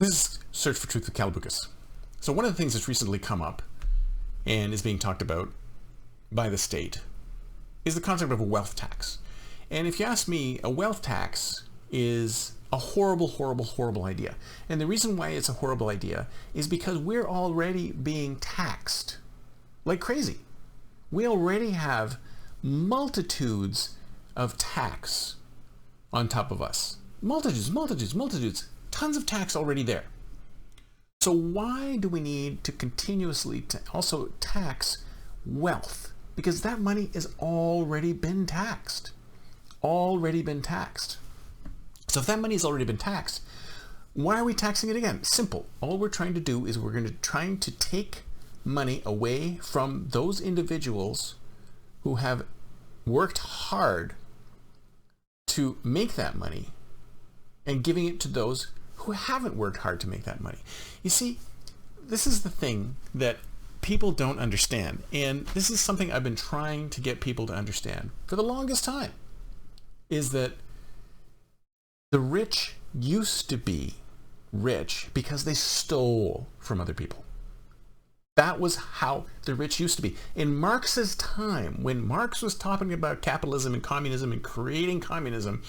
This is Search for Truth with Calabucas. So one of the things that's recently come up and is being talked about by the state is the concept of a wealth tax. And if you ask me, a wealth tax is a horrible, horrible, horrible idea. And the reason why it's a horrible idea is because we're already being taxed like crazy. We already have multitudes of tax on top of us. Multitudes. Tons of tax already there. So why do we need to continuously also tax wealth? Because that money has already been taxed. So if that money has already been taxed, why are we taxing it again? Simple. All we're trying to do is we're trying to take money away from those individuals who have worked hard to make that money and giving it to those who haven't worked hard to make that money. You see, this is the thing that people don't understand, and this is something I've been trying to get people to understand for the longest time, is that the rich used to be rich because they stole from other people. That was how the rich used to be. In Marx's time, when Marx was talking about capitalism and communism and creating communism,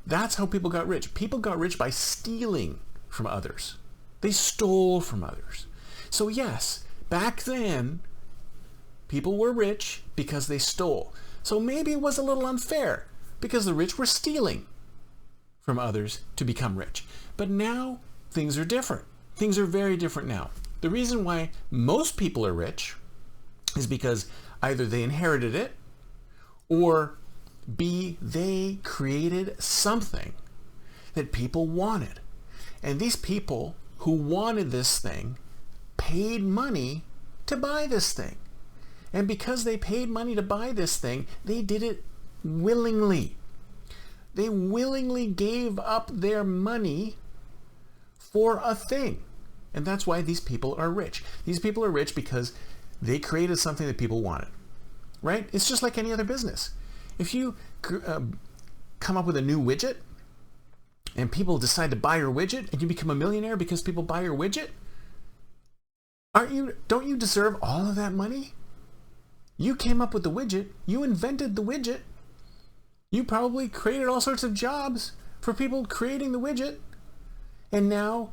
that's how people got rich. People got rich by stealing from others. They stole from others. So yes, back then, people were rich because they stole. So maybe it was a little unfair because the rich were stealing from others to become rich. But now things are different. Things are very different now. The reason why most people are rich is because either they inherited it, or B, they created something that people wanted. And these people who wanted this thing paid money to buy this thing. And because they paid money to buy this thing, they did it willingly. They willingly gave up their money for a thing. And that's why these people are rich. These people are rich because they created something that people wanted, right? It's just like any other business. If you come up with a new widget and people decide to buy your widget and you become a millionaire because people buy your widget, don't you deserve all of that money? You came up with the widget. You invented the widget. You probably created all sorts of jobs for people creating the widget. And now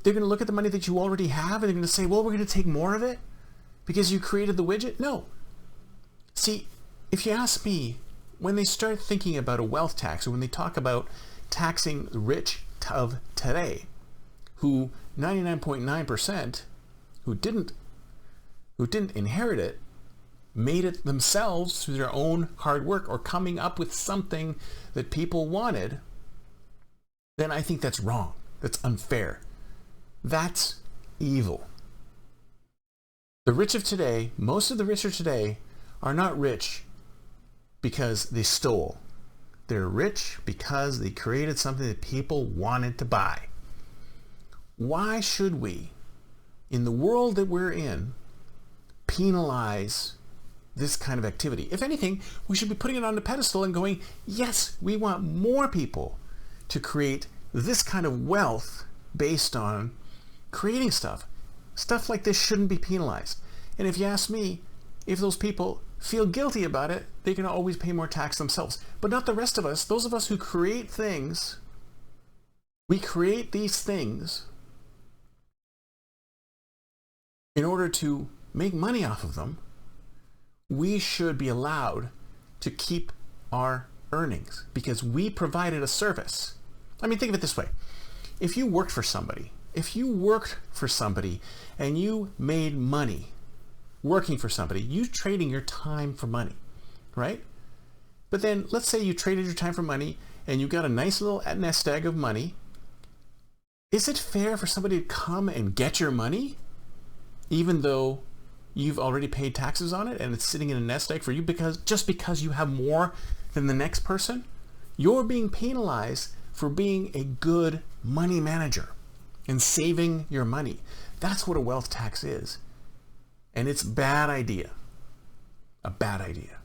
they're going to look at the money that you already have and they're going to say, well, we're going to take more of it because you created the widget. No. See, if you ask me, when they start thinking about a wealth tax, or when they talk about taxing the rich of today, who 99.9% who didn't inherit it, made it themselves through their own hard work or coming up with something that people wanted, then I think that's wrong. That's unfair. That's evil. The rich of today, most of the rich of today, are not rich because they stole. They're rich because they created something that people wanted to buy. Why should we, in the world that we're in, penalize this kind of activity? If anything, we should be putting it on the pedestal and going, yes, we want more people to create this kind of wealth based on creating stuff. Stuff like this shouldn't be penalized. And if you ask me, if those people feel guilty about it, they can always pay more tax themselves. But not the rest of us. Those of us who create things, we create these things in order to make money off of them. We should be allowed to keep our earnings because we provided a service. I mean, think of it this way. If you worked for somebody and you made money working for somebody, you trading your time for money, right? But then let's say you traded your time for money and you got a nice little nest egg of money. Is it fair for somebody to come and get your money even though you've already paid taxes on it and it's sitting in a nest egg for you just because you have more than the next person? You're being penalized for being a good money manager and saving your money. That's what a wealth tax is. And it's a bad idea. A bad idea.